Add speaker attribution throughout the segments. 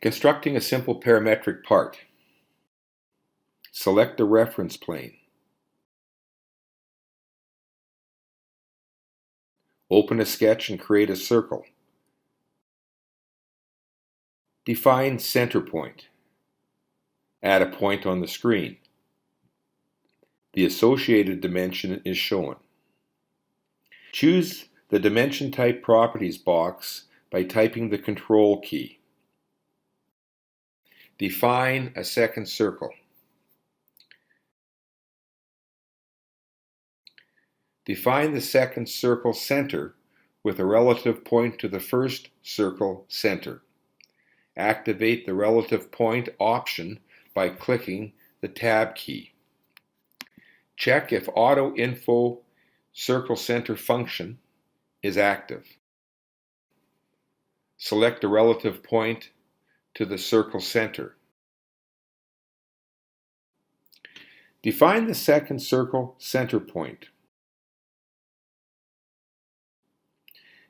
Speaker 1: Constructing a simple parametric part. Select the reference plane. Open a sketch and create a circle. Define center point. Add a point on the screen. The associated dimension is shown. Choose the Dimension Type Properties box by typing the Control key. Define a second circle. Define the second circle center with a relative point to the first circle center. Activate the relative point option by clicking the Tab key. Check if Auto Info Circle Center function is active. Select the relative point to the circle center. Define the second circle center point.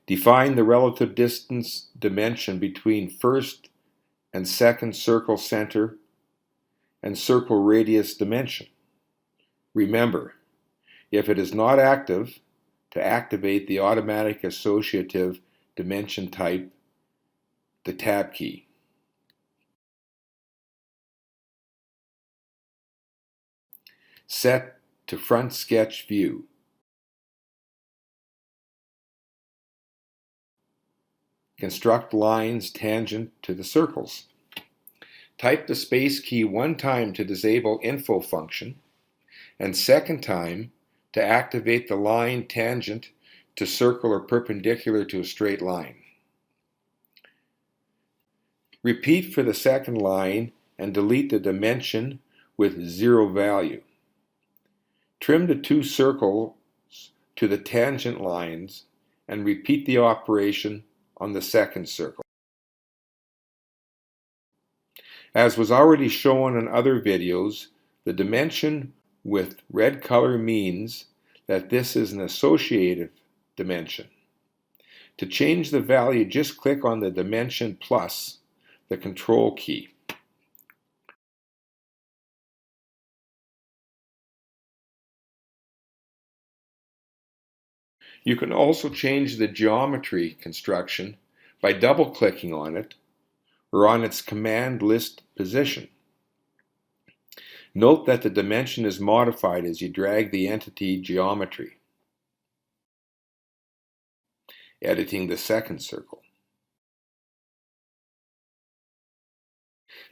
Speaker 1: Define the relative distance dimension between first and second circle center and circle radius dimension. Remember, if it is not active, to activate the automatic associative dimension type, the Tab key. Set to front sketch view. Construct lines tangent to the circles. Type the space key one time to disable info function and second time to activate the line tangent to circle or perpendicular to a straight line. Repeat for the second line and delete the dimension with 0 value. Trim the two circles to the tangent lines and repeat the operation on the second circle. As was already shown in other videos, the dimension with red color means that this is an associative dimension. To change the value, just click on the dimension plus the Control key. You can also change the geometry construction by double-clicking on it or on its command list position. Note that the dimension is modified as you drag the entity geometry. Editing the second circle.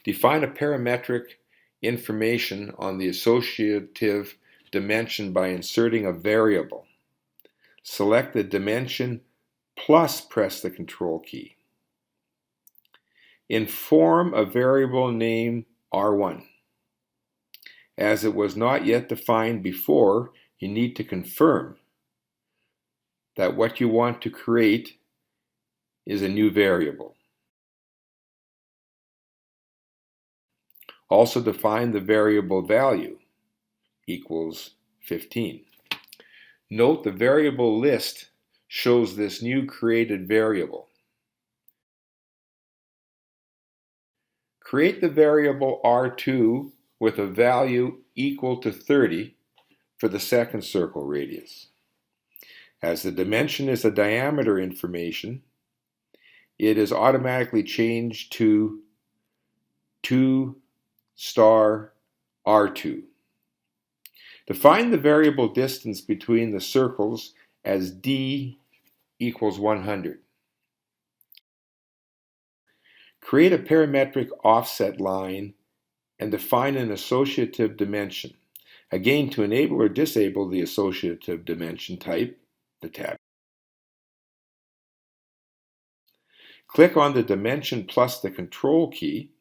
Speaker 1: Define a parametric information on the associative dimension by inserting a variable. Select the dimension plus press the Control key. Inform a variable name R1. As it was not yet defined before, you need to confirm that what you want to create is a new variable. Also define the variable value equals 15. Note the variable list shows this new created variable. Create the variable R2 with a value equal to 30 for the second circle radius. As the dimension is a diameter information, it is automatically changed to 2 star R2. Define the variable distance between the circles as D equals 100. Create a parametric offset line and define an associative dimension. Again, to enable or disable the associative dimension type, the tab. Click on the dimension plus the Control key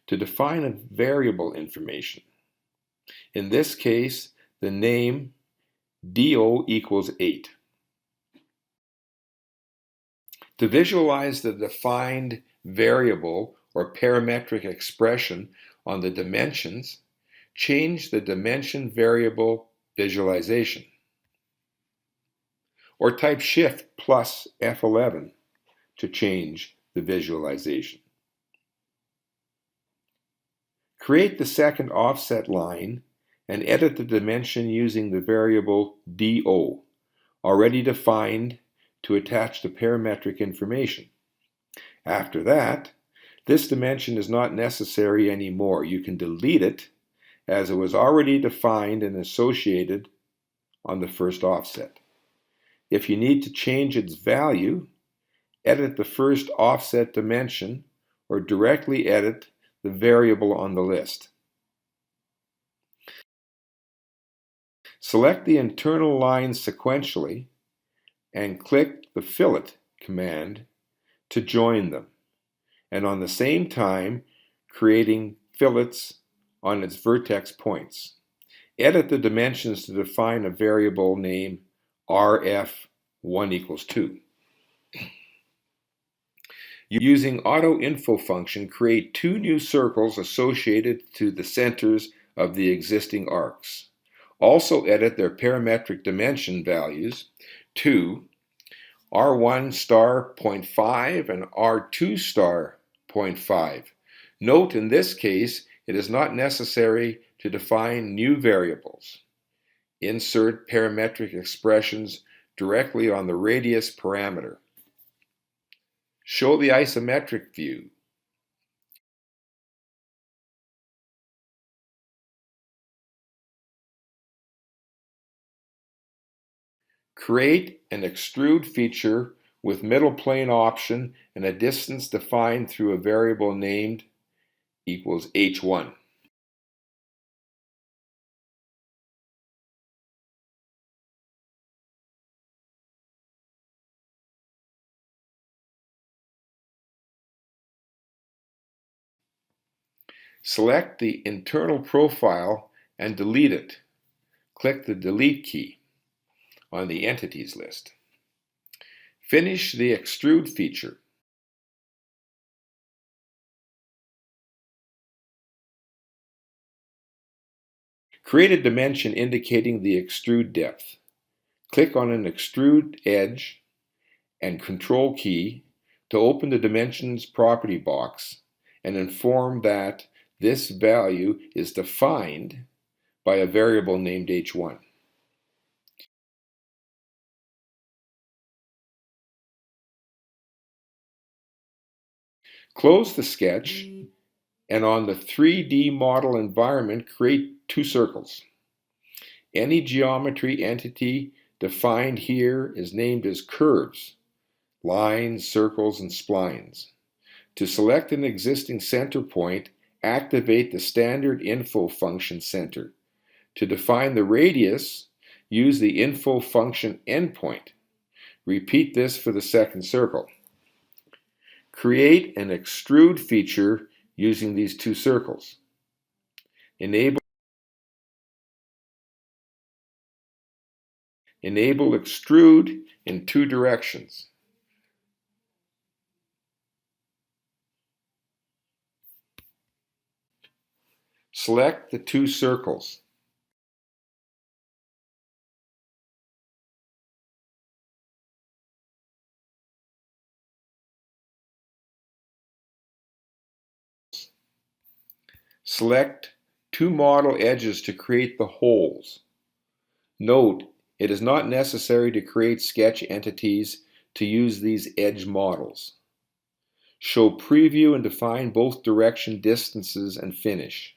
Speaker 1: to define a variable information. In this case, the name DO equals 8. To visualize the defined variable or parametric expression on the dimensions, change the dimension variable visualization. Or type Shift plus F11 to change the visualization. Create the second offset line and edit the dimension using the variable DO, already defined to attach the parametric information. After that, this dimension is not necessary anymore. You can delete it as it was already defined and associated on the first offset. If you need to change its value, edit the first offset dimension or directly edit the variable on the list. Select the internal lines sequentially and click the fillet command to join them, and on the same time creating fillets on its vertex points. Edit the dimensions to define a variable named rf1 = 2. Using AutoInfo function, create two new circles associated to the centers of the existing arcs. Also edit their parametric dimension values to R1 star 0.5 and R2 star 0.5. Note in this case, it is not necessary to define new variables. Insert parametric expressions directly on the radius parameter. Show the isometric view. Create an extrude feature with middle plane option and a distance defined through a variable named equals h1. Select the internal profile and delete it. Click the Delete key on the Entities list. Finish the Extrude feature. Create a dimension indicating the extrude depth. Click on an extrude edge and Control key to open the Dimensions property box and inform that this value is defined by a variable named h1. Close the sketch and on the 3D model environment create two circles. Any geometry entity defined here is named as curves, lines, circles, and splines. To select an existing center point, activate the standard info function center. To define the radius, use the info function endpoint. Repeat this for the second circle. Create an extrude feature using these two circles. Enable extrude in two directions. Select the two circles. Select two model edges to create the holes. Note, it is not necessary to create sketch entities to use these edge models. Show preview and define both direction distances and finish.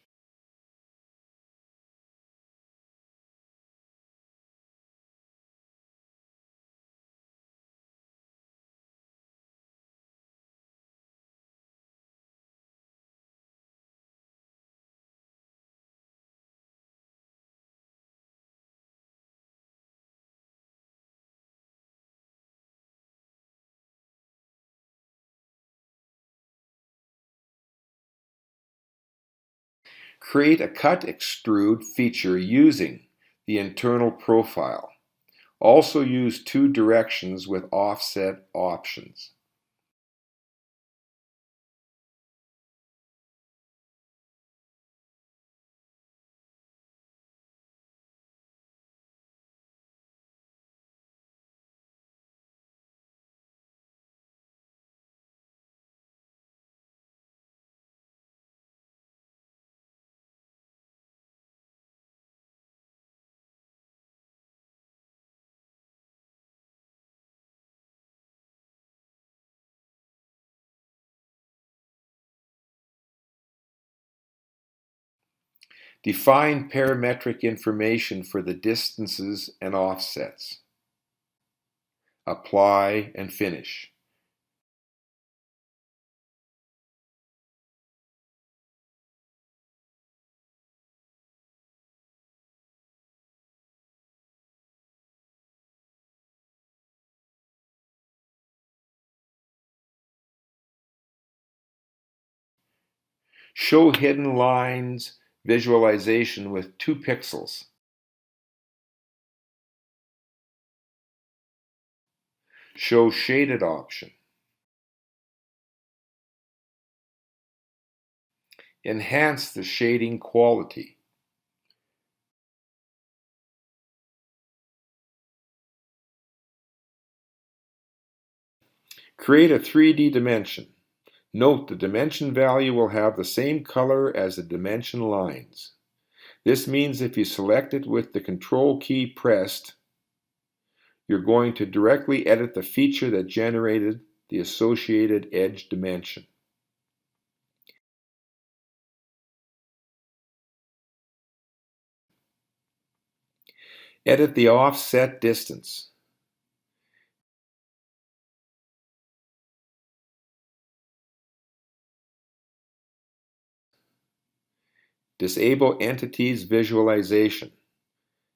Speaker 1: Create a cut extrude feature using the internal profile. Also use two directions with offset options. Define parametric information for the distances and offsets. Apply and finish. Show hidden lines visualization with 2 pixels. Show shaded option. Enhance the shading quality. Create a 3D dimension. Note the dimension value will have the same color as the dimension lines. This means if you select it with the Control key pressed, you're going to directly edit the feature that generated the associated edge dimension. Edit the offset distance. Disable entities visualization.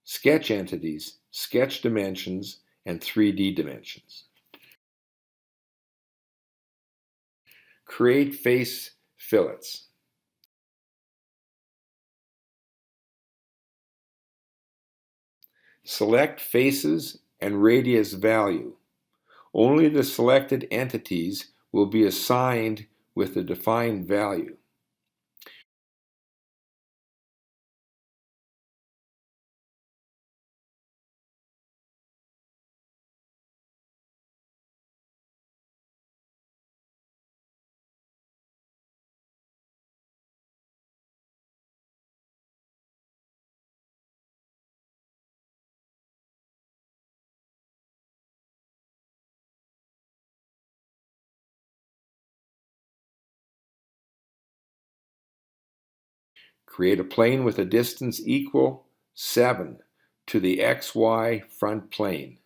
Speaker 1: Sketch entities, sketch dimensions, and 3D dimensions. Create face fillets. Select faces and radius value. Only the selected entities will be assigned with the defined value. Create a plane with a distance equal 7 to the XY front plane.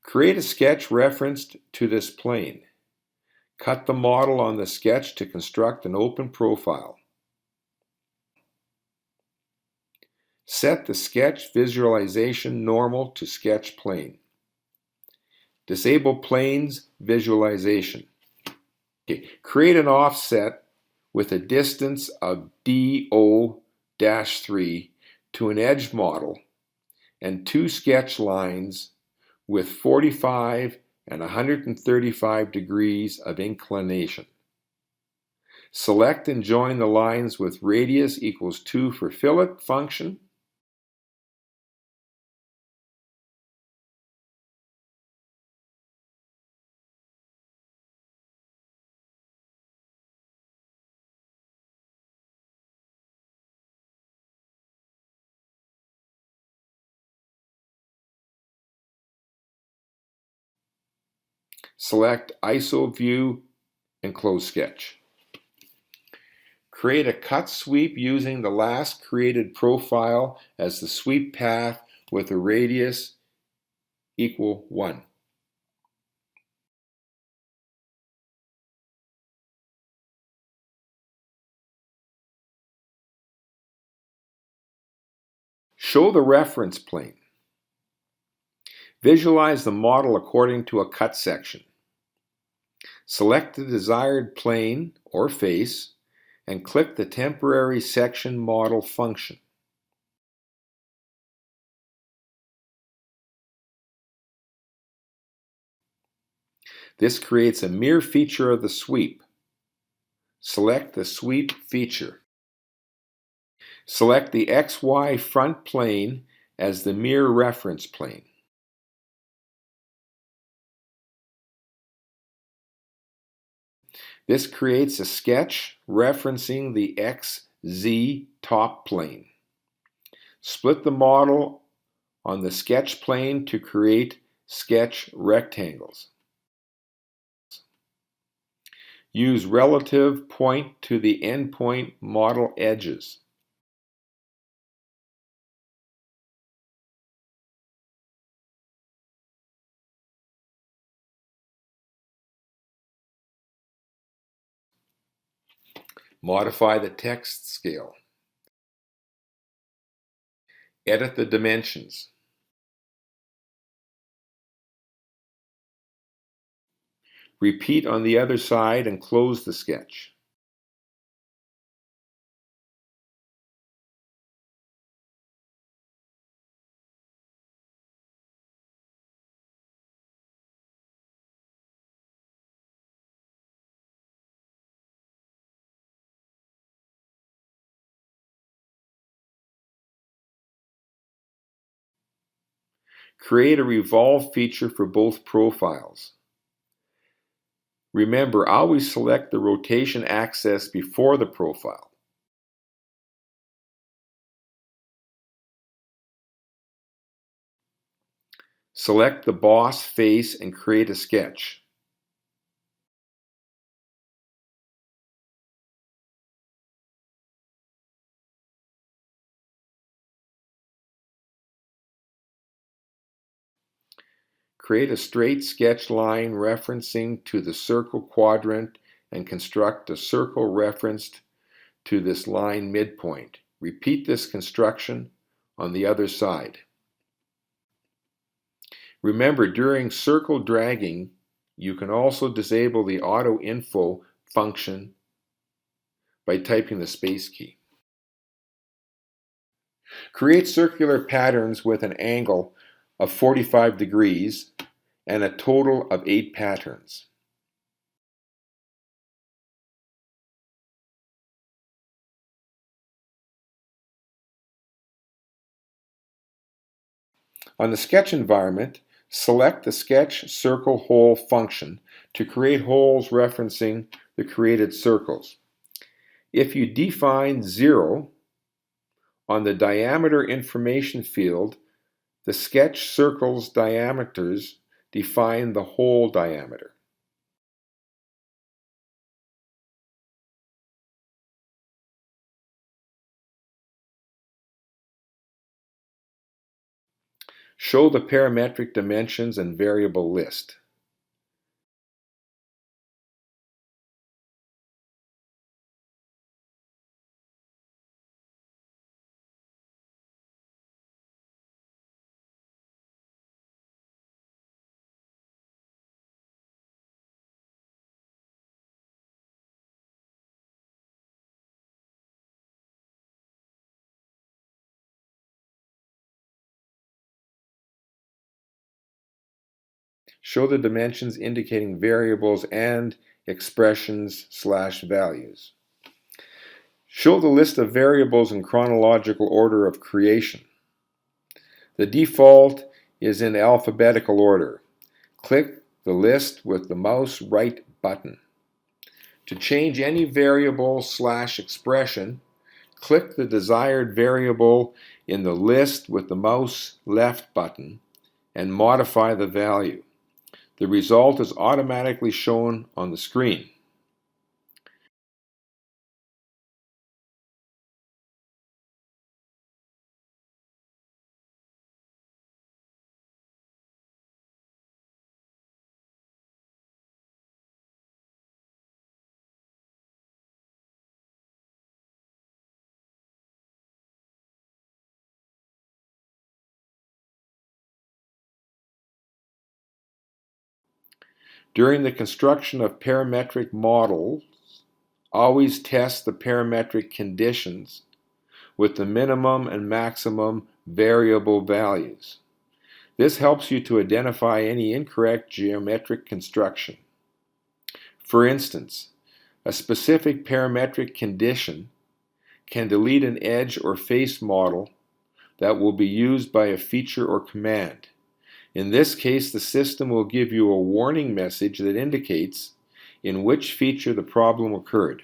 Speaker 1: Create a sketch referenced to this plane. Cut the model on the sketch to construct an open profile. Set the sketch visualization normal to sketch plane. Disable planes visualization. Okay. Create an offset with a distance of DO-3 to an edge model and 2 sketch lines with 45 and 135 degrees of inclination. Select and join the lines with radius equals 2 for fillet function. Select ISO view and close sketch. Create a cut sweep using the last created profile as the sweep path with a radius equal 1. Show the reference plane. Visualize the model according to a cut section. Select the desired plane or face and click the temporary section model function. This creates a mirror feature of the sweep. Select the sweep feature. Select the XY front plane as the mirror reference plane. This creates a sketch referencing the XZ top plane. Split the model on the sketch plane to create sketch rectangles. Use relative point to the endpoint model edges. Modify the text scale. Edit the dimensions. Repeat on the other side and close the sketch. Create a Revolve feature for both profiles. Remember, always select the rotation axis before the profile. Select the boss face and create a sketch. Create a straight sketch line referencing to the circle quadrant and construct a circle referenced to this line midpoint. Repeat this construction on the other side. Remember, during circle dragging, you can also disable the auto info function by typing the space key. Create circular patterns with an angle of 45 degrees and a total of 8 patterns. On the sketch environment, select the sketch circle hole function to create holes referencing the created circles. If you define 0 on the diameter information field, the sketch circle's diameters define the hole diameter. Show the parametric dimensions and variable list. Show the dimensions indicating variables and expressions/values. Show the list of variables in chronological order of creation. The default is in alphabetical order. Click the list with the mouse right button. To change any variable/expression, click the desired variable in the list with the mouse left button and modify the value. The result is automatically shown on the screen. During the construction of parametric models, always test the parametric conditions with the minimum and maximum variable values. This helps you to identify any incorrect geometric construction. For instance, a specific parametric condition can delete an edge or face model that will be used by a feature or command. In this case, the system will give you a warning message that indicates in which feature the problem occurred.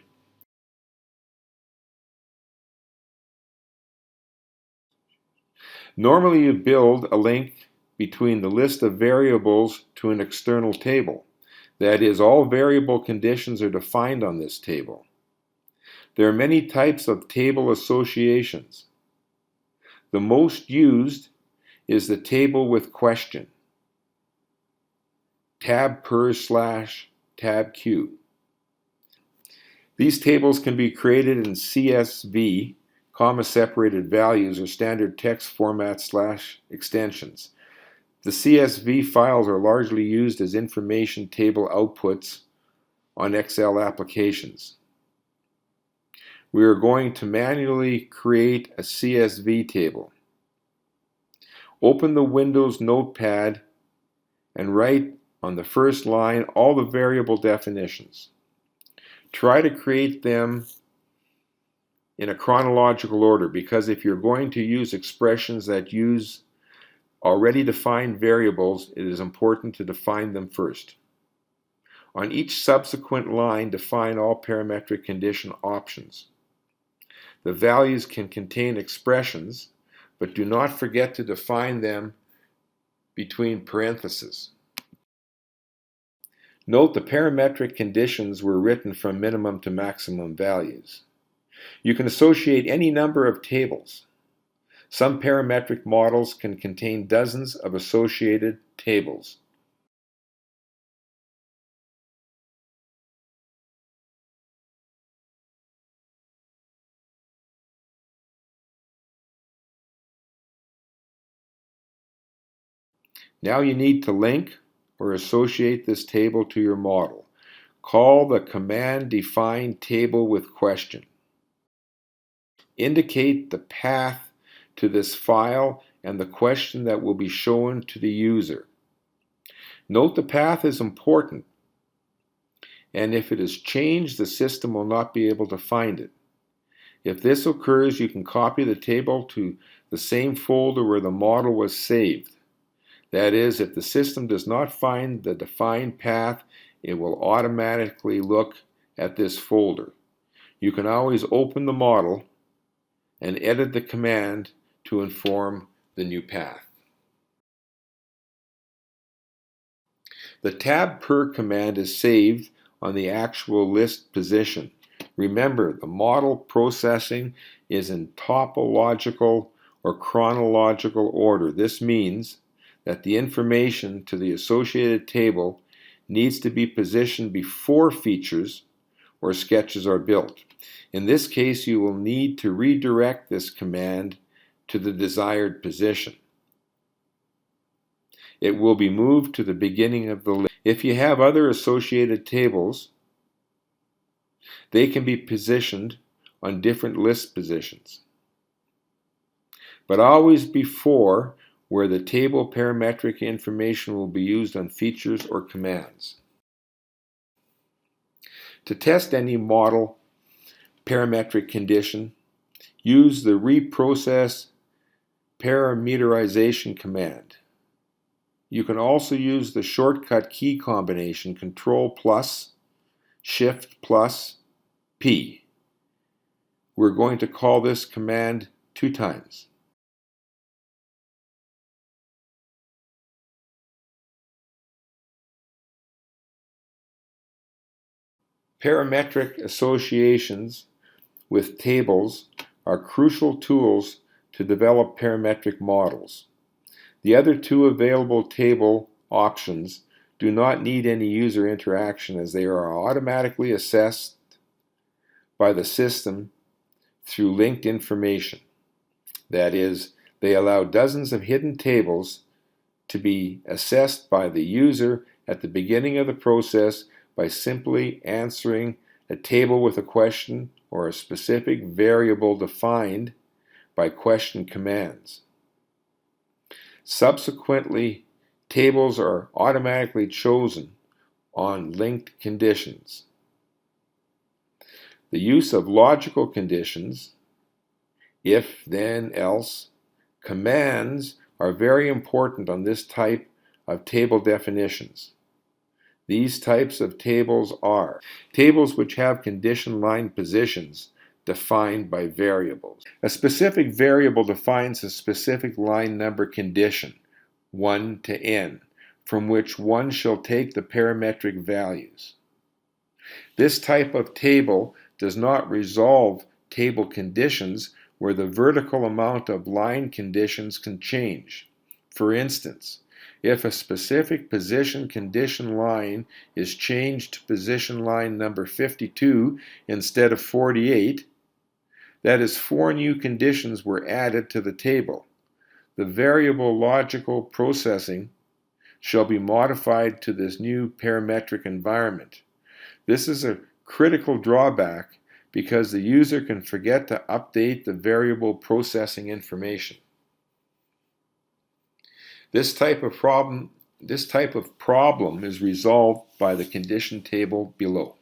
Speaker 1: Normally you build a link between the list of variables to an external table. That is, all variable conditions are defined on this table. There are many types of table associations. The most used is the table with question, tab per / tab q. These tables can be created in CSV, comma-separated values, or standard text format / extensions. The CSV files are largely used as information table outputs on Excel applications. We are going to manually create a CSV table. Open the Windows Notepad and write on the first line all the variable definitions. Try to create them in a chronological order, because if you're going to use expressions that use already defined variables, it is important to define them first. On each subsequent line, define all parametric condition options. The values can contain expressions, but do not forget to define them between parentheses. Note the parametric conditions were written from minimum to maximum values. You can associate any number of tables. Some parametric models can contain dozens of associated tables. Now you need to link or associate this table to your model. Call the command define table with question. Indicate the path to this file and the question that will be shown to the user. Note the path is important, and if it is changed, the system will not be able to find it. If this occurs, you can copy the table to the same folder where the model was saved. That is, if the system does not find the defined path, it will automatically look at this folder. You can always open the model and edit the command to inform the new path. The tab per command is saved on the actual list position. Remember, the model processing is in topological or chronological order. This means that the information to the associated table needs to be positioned before features or sketches are built. In this case, you will need to redirect this command to the desired position. It will be moved to the beginning of the list. If you have other associated tables, they can be positioned on different list positions, but always before where the table parametric information will be used on features or commands. To test any model parametric condition, use the reprocess parameterization command. You can also use the shortcut key combination Ctrl+ Shift+ P. We're going to call this command 2 times. Parametric associations with tables are crucial tools to develop parametric models. The other 2 available table options do not need any user interaction, as they are automatically assessed by the system through linked information. That is, they allow dozens of hidden tables to be assessed by the user at the beginning of the process by simply answering a table with a question or a specific variable defined by question commands. Subsequently, tables are automatically chosen on linked conditions. The use of logical conditions, if, then, else, commands are very important on this type of table definitions. These types of tables are tables which have condition line positions defined by variables. A specific variable defines a specific line number condition, 1 to n, from which one shall take the parametric values. This type of table does not resolve table conditions where the vertical amount of line conditions can change. For instance, if a specific position condition line is changed to position line number 52 instead of 48, that is, 4 new conditions were added to the table. The variable logical processing shall be modified to this new parametric environment. This is a critical drawback because the user can forget to update the variable processing information. This type of problem is resolved by the condition table below.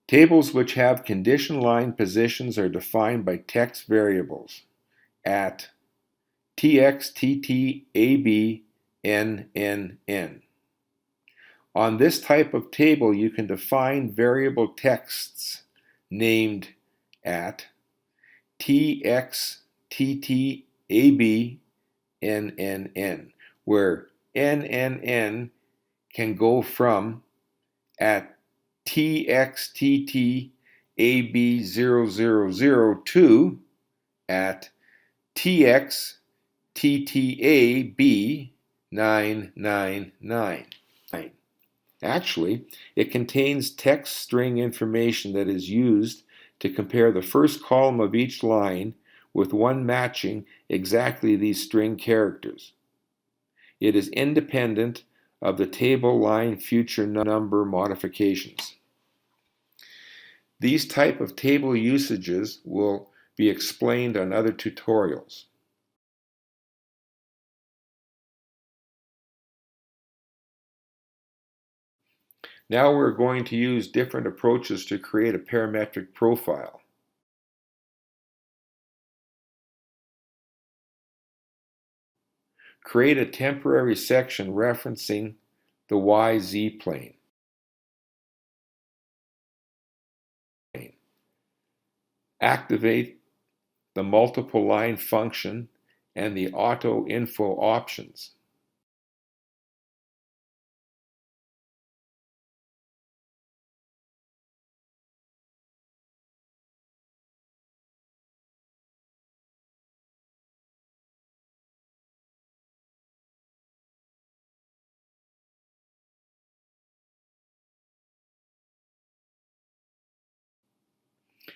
Speaker 1: Tables which have condition line positions are defined by text variables at tx, tt, ab, n, n, n. On this type of table, you can define variable texts named at tx, tt, ab, n, n, n, where n, n, n can go from at txtt ab000 to at txttab 999. Actually, it contains text string information that is used to compare the first column of each line with one matching exactly these string characters. It is independent of the table line future number modifications. These type of table usages will be explained on other tutorials. Now we're going to use different approaches to create a parametric profile. Create a temporary section referencing the YZ plane. Activate the multiple line function and the auto info options.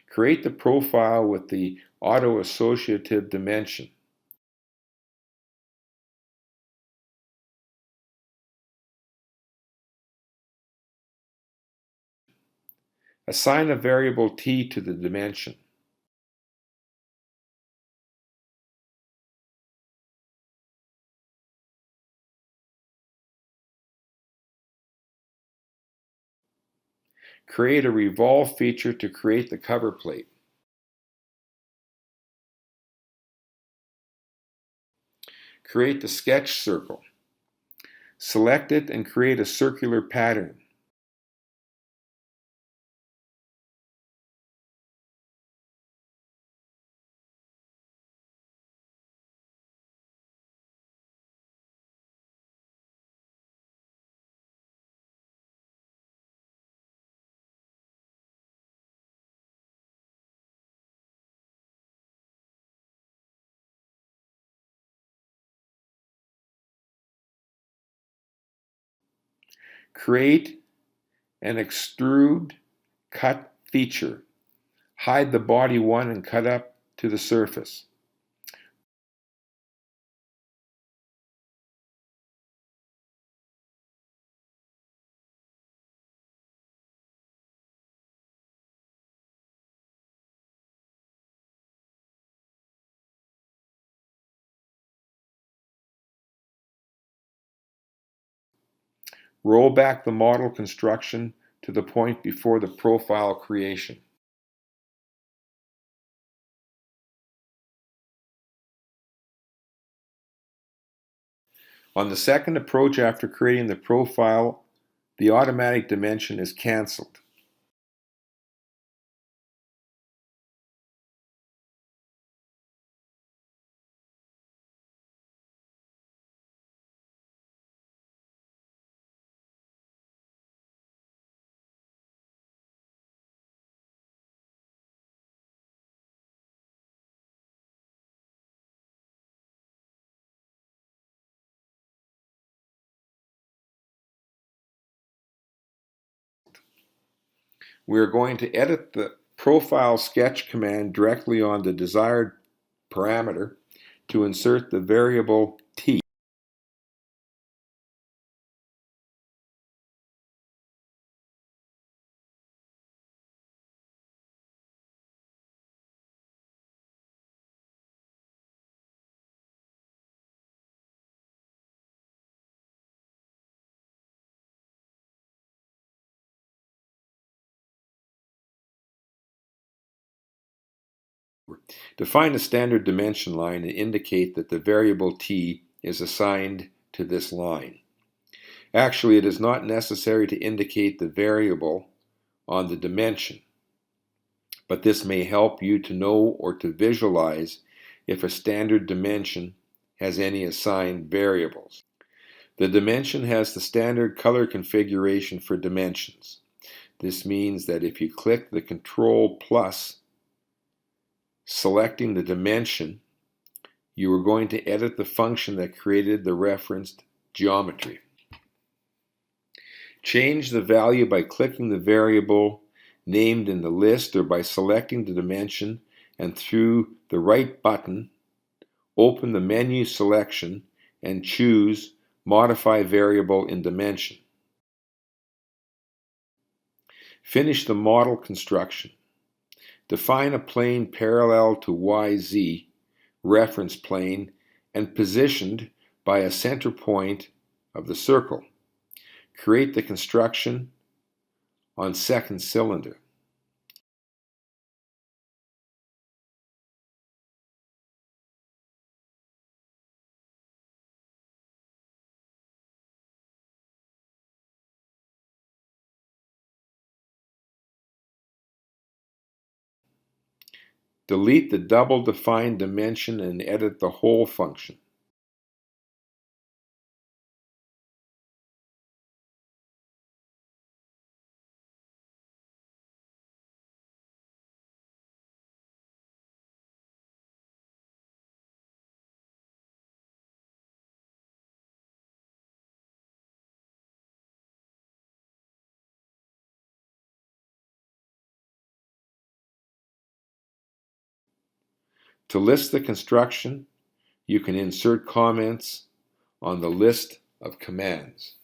Speaker 1: Create the profile with the auto-associative dimension. Assign a variable t to the dimension. Create a Revolve feature to create the cover plate. Create the sketch circle. Select it and create a circular pattern. Create an extrude cut feature. Hide the body one and cut up to the surface. Roll back the model construction to the point before the profile creation. On the second approach after creating the profile, the automatic dimension is cancelled. We are going to edit the profile sketch command directly on the desired parameter to insert the variable t. Define a standard dimension line and indicate that the variable t is assigned to this line. Actually, it is not necessary to indicate the variable on the dimension, but this may help you to know or to visualize if a standard dimension has any assigned variables. The dimension has the standard color configuration for dimensions. This means that if you click the Control plus, selecting the dimension, you are going to edit the function that created the referenced geometry. Change the value by clicking the variable named in the list or by selecting the dimension, and through the right button, open the menu selection and choose Modify Variable in Dimension. Finish the model construction. Define a plane parallel to YZ reference plane and positioned by a center point of the circle. Create the construction on second cylinder. Delete the double defined dimension and edit the whole function. To list the construction, you can insert comments on the list of commands.